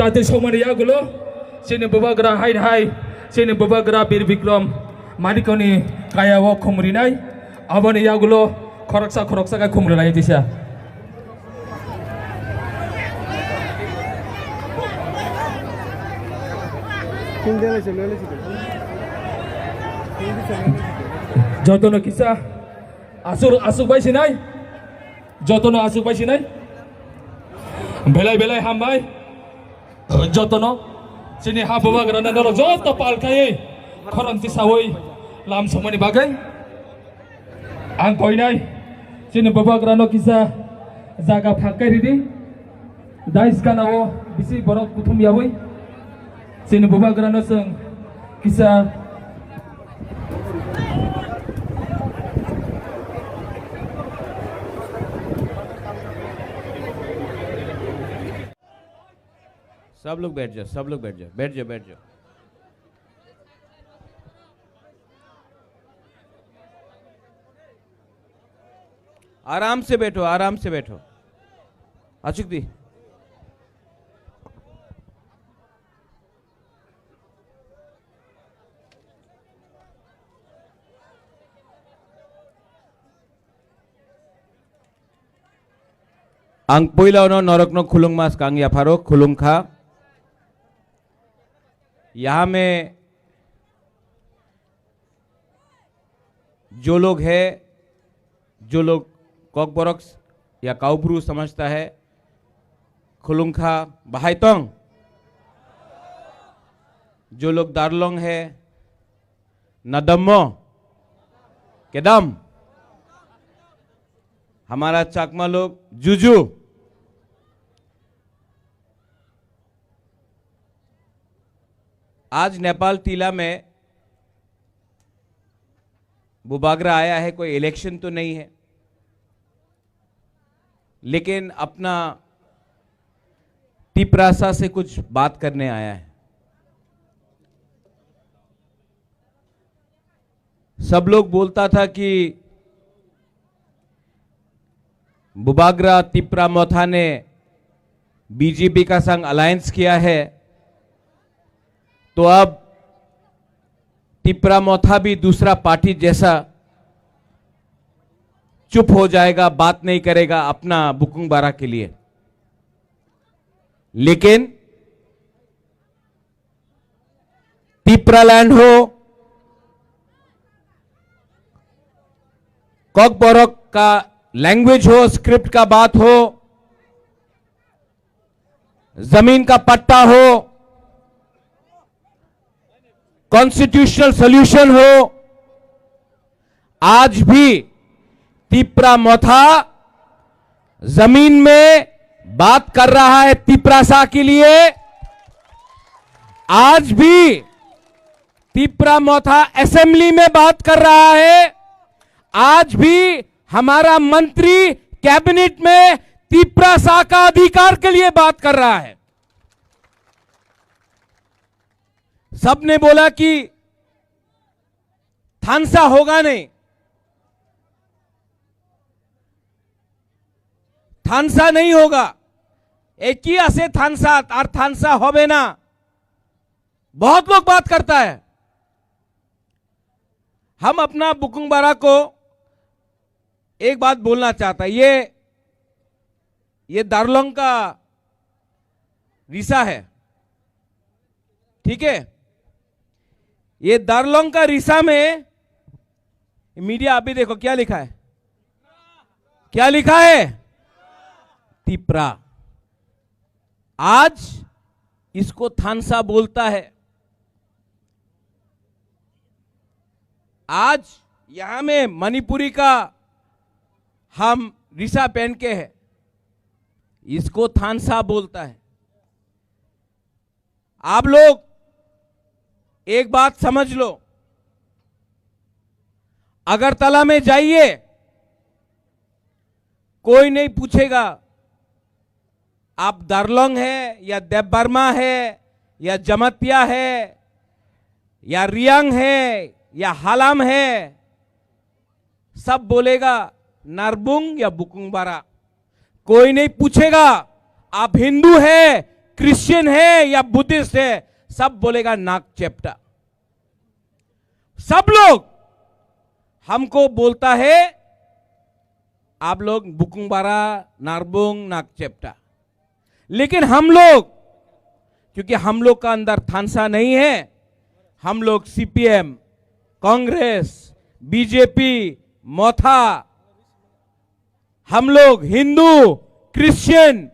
Satu Somalia gulo, sini beberapa hai, sini beberapa bir Vikram, mari kau ni kaya wak kumrinai, abang ni ya gulo, koroksa kaya kumrinai tisha. Jotono kisah, asuk bayi sinai, jotono asuk bayi sinai, belai hambai. Jotono sini habawa gerana nolo joto palkai koranti sawoi lam somani bagai ang koinai sini bawa gerano kisah jaga pakai ridi dais kanawo bisi borok kutum yawoi sini bawa gerano seng kisah सब लोग बैठ जाओ। आराम से बैठो अचुक दी आंग पोइलाउनो नरकनो खुलुंग मास Kong या pharaoh खुलुंग खा यहाँ में जो लोग कॉकबॉक्स या काउब्रू समझता है खुलुंखा बहाइतोंग, जो लोग दारलोंग है नदम्मो केदम, हमारा चाकमा लोग जुजू, आज नेपाल टीला में बुबागरा आया है। कोई इलेक्शन तो नहीं है, लेकिन अपना टिपरासा से कुछ बात करने आया है। सब लोग बोलता था कि बुबागरा तिप्रा मोथा ने बीजेपी का संग अलायंस किया है, तो अब टिप्रा मोथा भी दूसरा पार्टी जैसा चुप हो जाएगा, बात नहीं करेगा अपना बुकुंग बारा के लिए। लेकिन टिप्रा लैंड हो, कॉकबॉक्स का लैंग्वेज हो, स्क्रिप्ट का बात हो, जमीन का पट्टा हो, कॉन्स्टिट्यूशनल सॉल्यूशन हो, आज भी टिप्रा मोथा जमीन में बात कर रहा है तिप्रासा के लिए। आज भी तिप्रा मोथा असेंबली में बात कर रहा है। आज भी हमारा मंत्री कैबिनेट में तिप्रासा का अधिकार के लिए बात कर रहा है। सबने बोला कि थानसा होगा नहीं, थानसा नहीं होगा, एक ही आसे थानसा और थानसा होबे ना, बहुत लोग बात करता है। हम अपना बुकुंगबारा को एक बात बोलना चाहता है। ये दार्लोंग का रिसा है, ठीक है। ये दार्लोंग का रिसा में मीडिया अभी देखो क्या लिखा है, क्या लिखा है, तिप्रा। आज इसको थानसा बोलता है। आज यहां में मणिपुरी का हम रिसा पहन के है, इसको थानसा बोलता है। आप लोग एक बात समझ लो, अगरतला में जाइए, कोई नहीं पूछेगा आप दार्लोंग है या देवबर्मा है या जमतिया है या रियांग है या हालाम है, सब बोलेगा नारबुंग या बुकुंगबारा। कोई नहीं पूछेगा आप हिंदू है, क्रिश्चियन है या बुद्धिस्ट है, सब बोलेगा नाक चेप्टा। सब लोग हमको बोलता है आप लोग बुकुंगबारा, नारबुंग, नाक चेप्टा। लेकिन हम लोग, क्योंकि हम लोग का अंदर थानसा नहीं है, हम लोग सीपीएम, कांग्रेस, बीजेपी, मोथा, हम लोग हिंदू, क्रिश्चियन,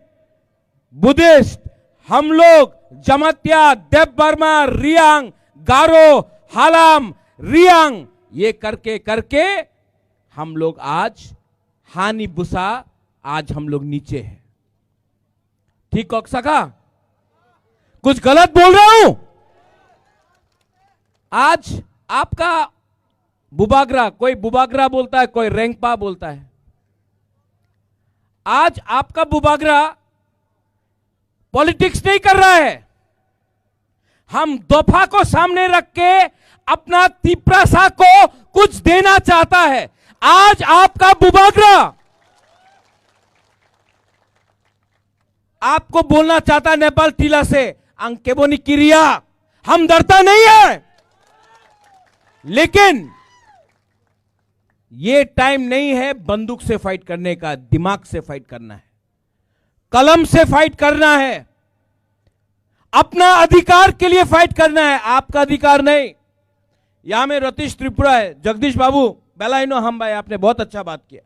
बुद्धिस्ट, हम लोग जमतिया, देवबर्मा, रियांग, गारो, हालाम, रियांग, ये करके करके हम लोग आज हानि बुसा, आज हम लोग नीचे हैं। ठीक कह सका? कुछ गलत बोल रहा हूं? आज आपका बुबागरा, कोई बुबागरा बोलता है, कोई रेंगपा बोलता है। आज आपका बुबागरा पॉलिटिक्स नहीं कर रहा है। हम दफा को सामने रख के अपना तिप्रासा को कुछ देना चाहता है। आज आपका बुबागरा आपको बोलना चाहता है नेपाल टीला से अंकेबोनी किरिया, हम डरता नहीं है। लेकिन ये टाइम नहीं है बंदूक से फाइट करने का, दिमाग से फाइट करना है, कलम से फाइट करना है, अपना अधिकार के लिए फाइट करना है, आपका अधिकार नहीं। यहां में रतीश त्रिपुरा है, जगदीश बाबू बेलाइनो हम भाई, आपने बहुत अच्छा बात किया।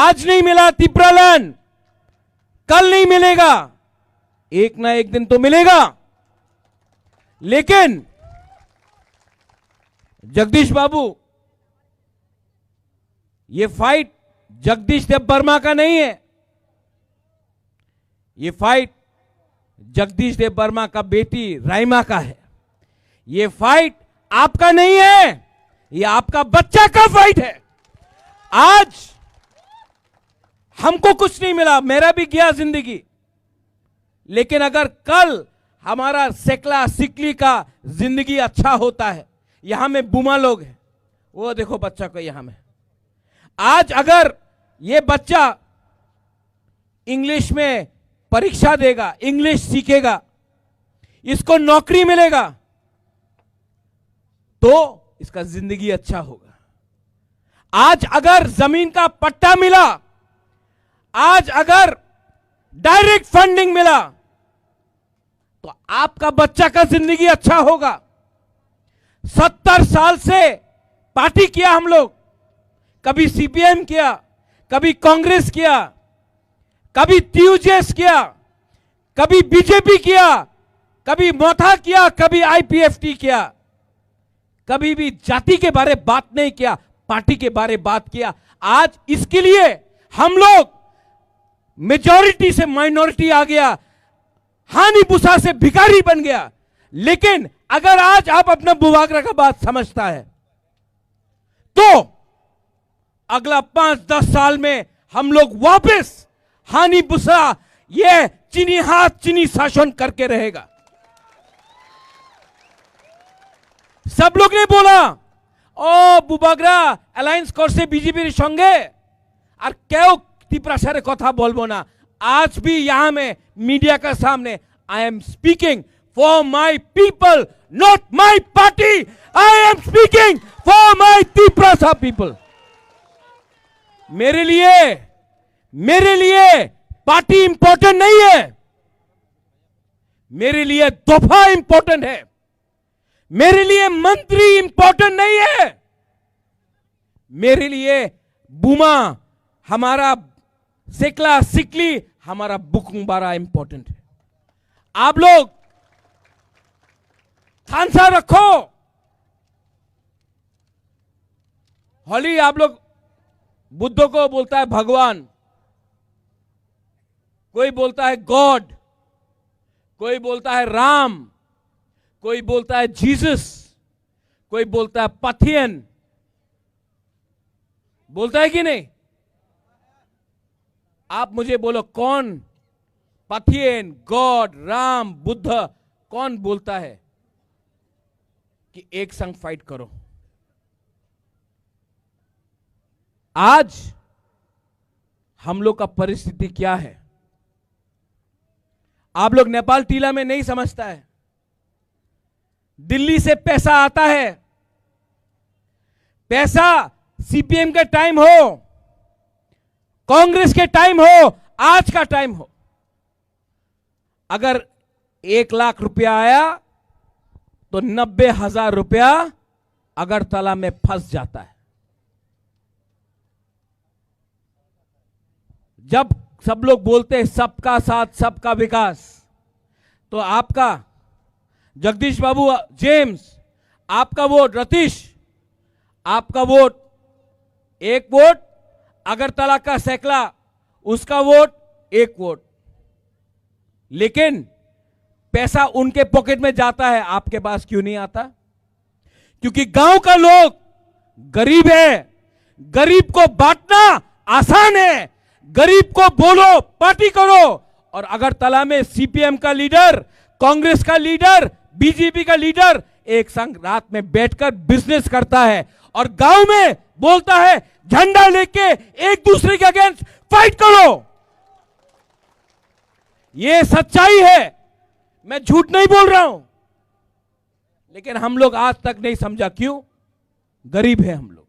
आज नहीं मिला तिप्रालैंड, कल नहीं मिलेगा, एक ना एक दिन तो मिलेगा। लेकिन जगदीश बाबू, ये फाइट जगदीश देवबर्मा का नहीं है, ये फाइट जगदीश देवबर्मा का बेटी राइमा का है। ये फाइट आपका नहीं है, ये आपका बच्चा का फाइट है। आज हमको कुछ नहीं मिला, मेरा भी गया जिंदगी, लेकिन अगर कल हमारा सेकला सिकली का जिंदगी अच्छा होता है, यहां में बुमा लोग हैं, वो देखो बच्चा को यहां में, आज अगर ये बच्चा इंग्लिश में परीक्षा देगा, इंग्लिश सीखेगा, इसको नौकरी मिलेगा, तो इसका जिंदगी अच्छा होगा। आज अगर जमीन का पट्टा मिला, आज अगर डायरेक्ट फंडिंग मिला, तो आपका बच्चा का जिंदगी अच्छा होगा। 70 साल से पार्टी किया हम लोग, कभी सीपीएम किया, कभी कांग्रेस किया, कभी टीयूजेएस किया, कभी बीजेपी किया, कभी मोथा किया, कभी आईपीएफटी किया, कभी भी जाति के बारे बात नहीं किया, पार्टी के बारे बात किया। आज इसके लिए हम लोग मेजॉरिटी से माइनॉरिटी आ गया, हानि बुसा से भिखारी बन गया। लेकिन अगर आज आप अपना बुबागरा का बात समझता है तो अगला 5-10 साल में हम लोग वापस हानि बुसा ये चीनी हाथ चीनी शासन करके रहेगा। सब लोग ने बोला ओ बुबागरा अलायंस করছে বিজেপির সঙ্গে আর কেউ তীব্রাসারে কথা বলবো না। आज भी यहां में मीडिया का सामने I am speaking for my people, not my party. I am speaking for my Tiprasa people. मेरे लिए पार्टी इंपॉर्टेंट नहीं है, मेरे लिए दफा इंपॉर्टेंट है, मेरे लिए मंत्री इंपॉर्टेंट नहीं है, मेरे लिए बुमा हमारा सिकला सिकली हमारा बुकुंबारा इंपॉर्टेंट है। आप लोग खानसा रखो। होली आप लोग बुद्ध को बोलता है भगवान, कोई बोलता है गॉड, कोई बोलता है राम, कोई बोलता है जीसस, कोई बोलता है पथियन। बोलता है कि नहीं? आप मुझे बोलो कौन पथियन, गॉड, राम, बुद्ध कौन बोलता है कि एक संग फाइट करो? आज हम लोग का परिस्थिति क्या है आप लोग नेपाल टीला में नहीं समझता है। दिल्ली से पैसा आता है, पैसा सीपीएम के टाइम हो, कांग्रेस के टाइम हो, आज का टाइम हो, अगर 1 लाख रुपया आया तो 90,000 रुपया अगरतला में फंस जाता है। जब सब लोग बोलते हैं सबका साथ सबका विकास, तो आपका जगदीश बाबू जेम्स, आपका वोट रतीश, आपका वोट 1 वोट, अगरतला का सैकला उसका वोट 1 वोट, लेकिन पैसा उनके पॉकेट में जाता है, आपके पास क्यों नहीं आता? क्योंकि गांव का लोग गरीब है, गरीब को बांटना आसान है, गरीब को बोलो पार्टी करो। और अगरतला में सीपीएम का लीडर, कांग्रेस का लीडर, बीजेपी का लीडर एक संग रात में बैठकर बिजनेस करता है और गांव में बोलता है झंडा लेके एक दूसरे के अगेंस्ट फाइट करो। यह सच्चाई है, मैं झूठ नहीं बोल रहा हूं। लेकिन हम लोग आज तक नहीं समझा, क्यों? गरीब है हम लोग।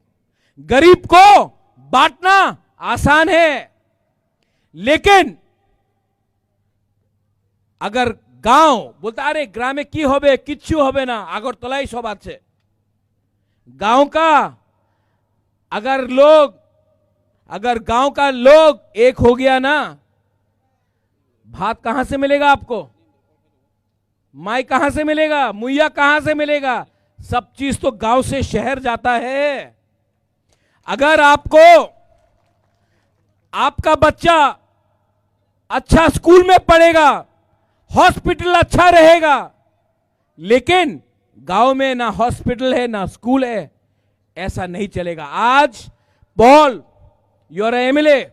गरीब को बांटना आसान है, लेकिन अगर गांव बोलता अरे ग्रामे की होबे किच्छु होबे ना, আগরতলাই सब আছে। गांव का अगर गांव का लोग एक हो गया ना, भात कहां से मिलेगा आपको? माई कहां से मिलेगा? मुइया कहां से मिलेगा? सब चीज तो गांव से शहर जाता है। अगर आपका बच्चा अच्छा स्कूल में पढ़ेगा, हॉस्पिटल अच्छा रहेगा, लेकिन गांव में ना हॉस्पिटल है ना स्कूल है, ऐसा नहीं चलेगा। आज पॉल योर एमएलए,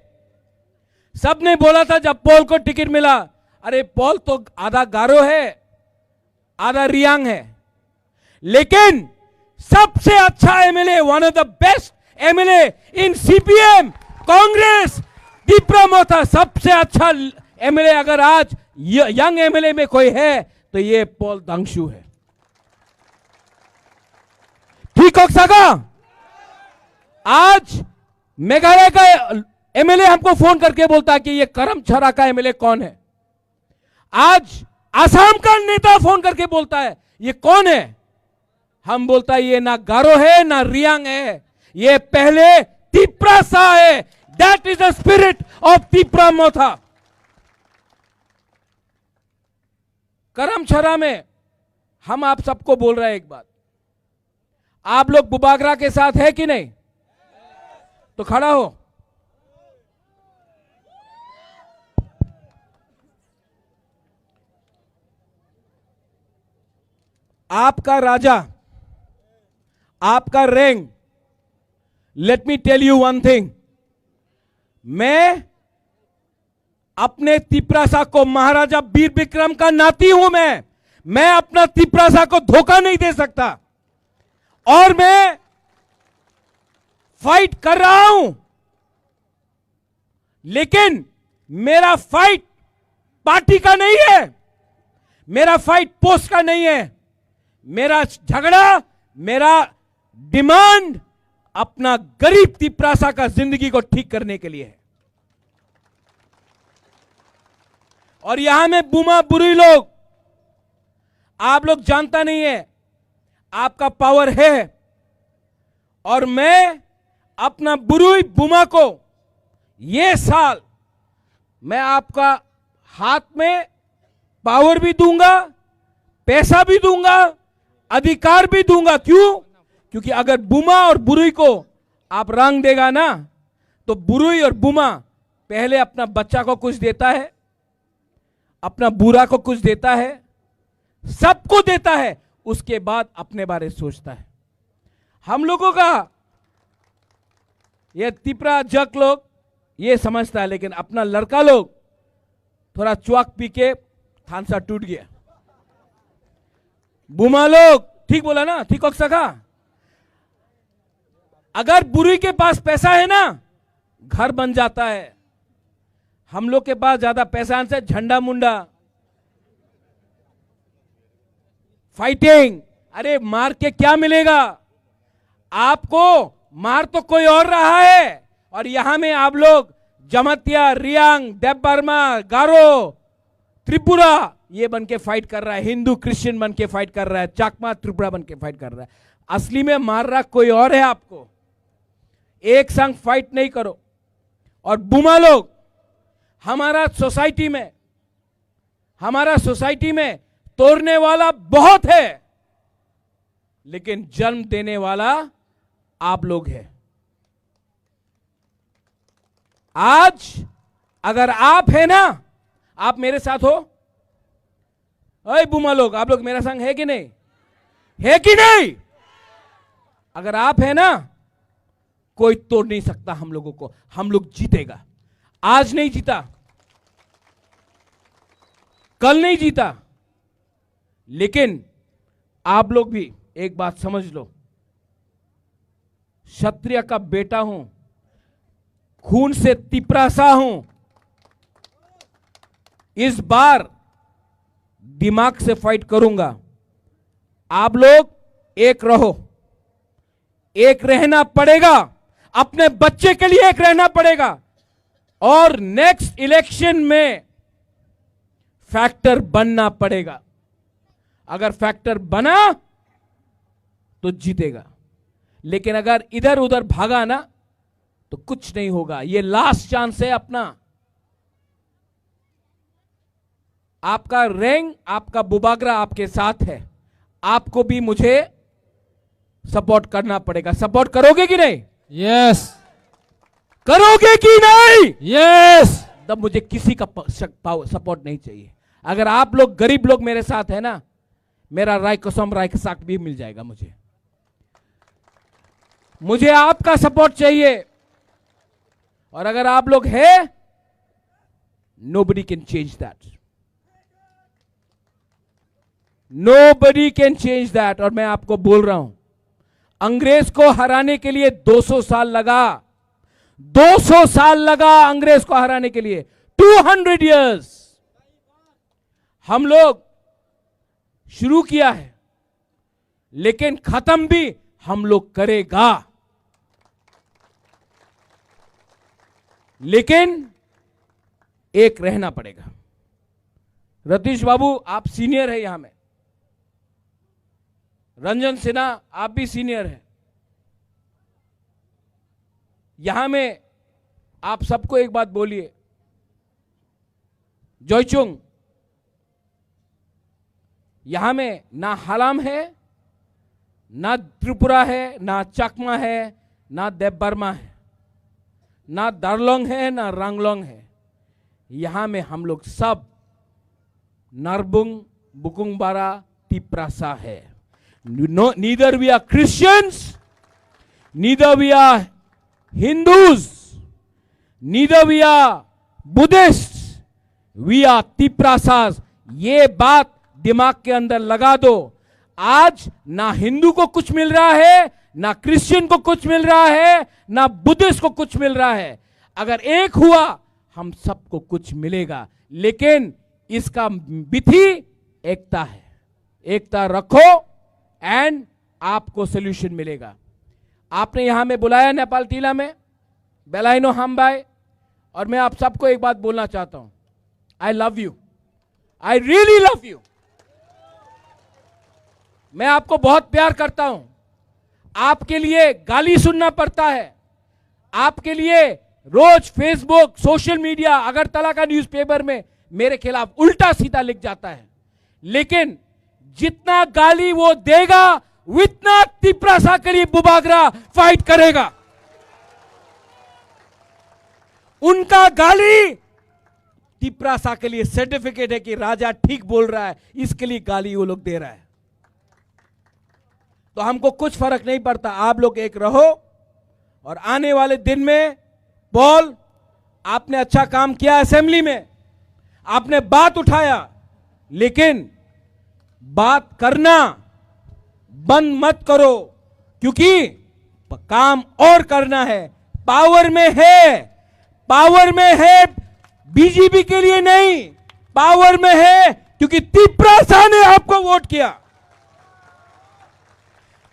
सबने बोला था जब पॉल को टिकट मिला, अरे पॉल तो आधा गारो है आधा रियांग है, लेकिन सबसे अच्छा MLA, one of the best MLA in CPM Congress Tipra Motha, सबसे अच्छा एमएलए अगर आज यंग एमएलए में कोई है तो ये पॉल दांगशू है। ठीक हो सका? आज मेघालय का एमएलए हमको फोन करके बोलता है कि ये करम छरा का एमएलए कौन है। आज आसाम का नेता फोन करके बोलता है ये कौन है। हम बोलता है ये ना गारो है ना रियांग है, ये पहले तीव्रासा है। That is the spirit of Tipra Motha. Karamchhara में हम आप सबको बोल रहे हैं एक बात, आप लोग बुबागरा के साथ है कि नहीं? तो खड़ा हो। आपका राजा, आपका rank, let me tell you one thing, मैं अपने तिपरासा को, महाराजा वीर विक्रम का नाती हूं मैं अपना तिपरासा को धोखा नहीं दे सकता, और मैं फाइट कर रहा हूं, लेकिन मेरा फाइट पार्टी का नहीं है, मेरा फाइट पोस्ट का नहीं है, मेरा झगड़ा, मेरा डिमांड अपना गरीब तिपरासा का जिंदगी को ठीक करने के लिए है। और यहां में बुमा बुरी लोग, आप लोग जानता नहीं है, आपका पावर है, और मैं अपना बुरुई बुमा को ये साल मैं आपका हाथ में पावर भी दूंगा, पैसा भी दूंगा, अधिकार भी दूंगा। क्यों? क्योंकि अगर बुमा और बुरुई को आप रंग देगा ना, तो बुरुई और बुमा पहले अपना बच्चा को कुछ देता है, अपना बुरा को कुछ देता है, सबको देता है, उसके बाद अपने बारे सोचता है। हम लोगों का ये तिपरा जक लोग ये समझता है, लेकिन अपना लड़का लोग थोड़ा च्वाक पी के थानसा टूट गया। बुमा लोग, ठीक बोला ना, ठीक हो सका। अगर बुरी के पास पैसा है ना, घर बन जाता है। हम लोग के पास ज्यादा पैसा से झंडा मुंडा, फाइटिंग, अरे मार के क्या मिलेगा आपको? मार तो कोई और रहा है, और यहां में आप लोग जमतिया, रियांग, देवबर्मा, गारो, त्रिपुरा ये बन के फाइट कर रहा है, हिंदू क्रिश्चियन बन के फाइट कर रहा है, चाकमा त्रिपुरा बन के फाइट कर रहा है। असली में मार रहा कोई और है आपको। एक संग फाइट नहीं करो। और बुमा लोग, हमारा सोसाइटी में तोड़ने वाला बहुत है, लेकिन जन्म देने वाला आप लोग हैं। आज अगर आप है ना, आप मेरे साथ हो, अरे बुमा लोग, आप लोग मेरा संग है कि नहीं? है कि नहीं? अगर आप है ना, कोई तोड़ नहीं सकता हम लोगों को। हम लोग जीतेगा। आज नहीं जीता, कल नहीं जीता, लेकिन आप लोग भी एक बात समझ लो, क्षत्रिय का बेटा हूं, खून से तिपरासा हूं। इस बार दिमाग से फाइट करूंगा। आप लोग एक रहो, एक रहना पड़ेगा, अपने बच्चे के लिए एक रहना पड़ेगा, और नेक्स्ट इलेक्शन में फैक्टर बनना पड़ेगा। अगर फैक्टर बना तो जीतेगा, लेकिन अगर इधर उधर भागा ना तो कुछ नहीं होगा। ये लास्ट चांस है अपना। आपका रैंक, आपका बुबागरा आपके साथ है, आपको भी मुझे सपोर्ट करना पड़ेगा। सपोर्ट करोगे कि नहीं? यस। करोगे कि नहीं? यस। तब मुझे किसी का सपोर्ट नहीं चाहिए। अगर आप लोग गरीब लोग मेरे साथ है ना, मेरा राय कसम राय साक भी मिल जाएगा। मुझे आपका सपोर्ट चाहिए। और अगर आप लोग है, nobody can change that, nobody can change that. और मैं आपको बोल रहा हूं, अंग्रेज को हराने के लिए 200 साल लगा, 200 साल लगा अंग्रेज को हराने के लिए, 200 इयर्स। हम लोग शुरू किया है, लेकिन खत्म भी हम लोग करेगा। लेकिन एक रहना पड़ेगा। रतीश बाबू, आप सीनियर है यहां में, रंजन सिन्हा आप भी सीनियर है यहां में। आप सबको एक बात बोलिए, जॉयचुंग, यहां में ना हालाम है, ना त्रिपुरा है, ना चकमा है, ना देवबर्मा है, ना दारलोंग है, ना रांगलोंग है। यहां में हम लोग सब नरबुंग, बुकुंगबारा, तिपरासा है। No, neither we are Christians, neither we are Hindus, neither we are Buddhists, we are Tiprasas. ये बात दिमाग के अंदर लगा दो। आज ना हिंदू को कुछ मिल रहा है, ना क्रिश्चियन को कुछ मिल रहा है, ना बुद्धिस्ट को कुछ मिल रहा है। अगर एक हुआ हम सबको कुछ मिलेगा, लेकिन इसका विधि एकता है। एकता रखो एंड आपको सोल्यूशन मिलेगा। आपने यहां में बुलाया नेपाल टीला में, बेलाइनो हमबाई, और मैं आप सबको एक बात बोलना चाहता हूं, आई love you, I really love you. मैं आपको बहुत प्यार करता हूं। आपके लिए गाली सुनना पड़ता है, आपके लिए रोज फेसबुक, सोशल मीडिया, अगरतला का न्यूज़पेपर में मेरे खिलाफ उल्टा सीधा लिख जाता है, लेकिन जितना गाली वो देगा उतना तिप्रासा के लिए बुबागरा फाइट करेगा। उनका गाली तिप्रासा के लिए सर्टिफिकेट है कि राजा ठीक बोल रहा है, इसके लिए गाली वो लोग दे रहा है। तो हमको कुछ फर्क नहीं पड़ता, आप लोग एक रहो। और आने वाले दिन में पॉल, आपने अच्छा काम किया असेंबली में, आपने बात उठाया, लेकिन बात करना बंद मत करो, क्योंकि काम और करना है। पावर में है, पावर में है बीजेपी के लिए नहीं, पावर में है क्योंकि तिप्रासा ने आपको वोट किया।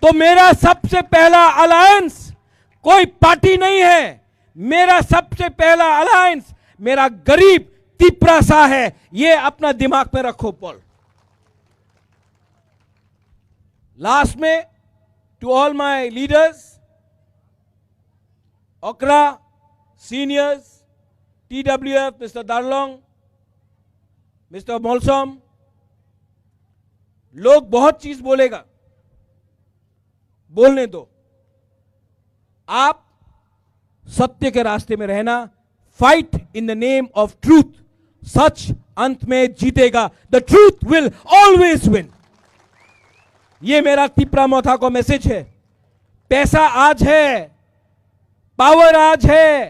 तो मेरा सबसे पहला अलायंस कोई पार्टी नहीं है, मेरा सबसे पहला अलायंस मेरा गरीब तिप्रासा है। ये अपना दिमाग में रखो पॉल। लास्ट में, टू ऑल माय लीडर्स, ओकरा सीनियर्स, TWF, मिस्टर दारलोंग, मिस्टर मोलसोम, लोग बहुत चीज बोलेगा, बोलने दो। आप सत्य के रास्ते में रहना, fight in the name of truth, सच अंत में जीतेगा। The truth will always win. ये मेरा तिप्रामोथा को मैसेज है। पैसा आज है, पावर आज है,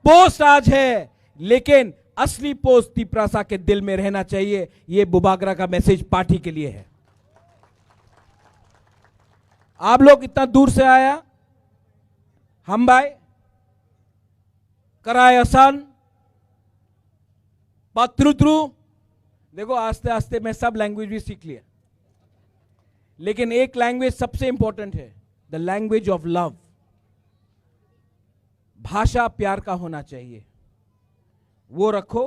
पोस्ट आज है, लेकिन असली पोस्ट तिप्रासा के दिल में रहना चाहिए। ये बुबागरा का मैसेज पार्टी के लिए है। आप लोग इतना दूर से आया, हम भाई कराए आसान पत्रुत्रु। देखो आस्ते आस्ते मैं सब लैंग्वेज भी सीख लिया, लेकिन एक लैंग्वेज सबसे इंपॉर्टेंट है, द लैंग्वेज ऑफ लव। भाषा प्यार का होना चाहिए, वो रखो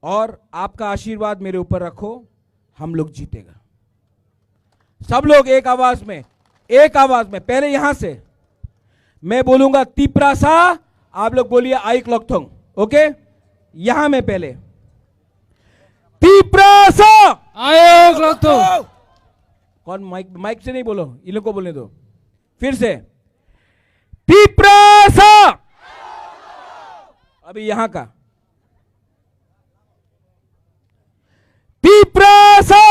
और आपका आशीर्वाद मेरे ऊपर रखो, हम लोग जीतेगा। सब लोग एक आवाज में, एक आवाज में, पहले यहां से मैं बोलूंगा तिप्रासा, आप लोग बोलिए आई क्लॉकथोंग। ओके, यहां में पहले तिप्रासा आयो क्लॉकथोंग। कौन माइक से नहीं बोलो, इन लोग को बोलने दो। फिर से तिप्रासा। अभी यहां का तिप्रासा।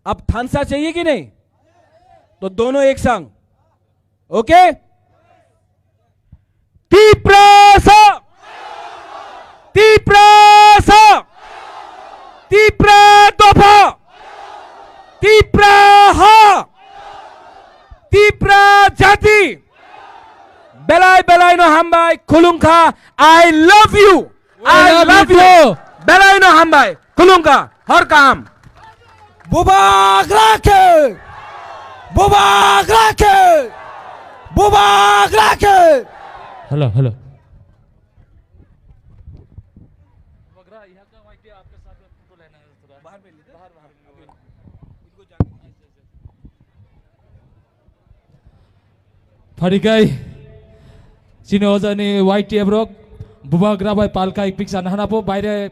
अब थानसा चाहिए कि नहीं? तो दोनों एक संग। ओके, तिप्रासा, तिप्रासा, तिप्रा दोफा, तिप्राहा, तिप्रा जाति, बेलाई बेलाइनो हमबाई खुलुंखा। I love you, I love you, बेलाइनो हमबाई खुलुंखा हर काम। बुबागरा के, बुबागरा के, बुबागरा के। Hello hello. Farikai, sini ozani YTF rock, bubagra by palka ik picture nahana po, bayre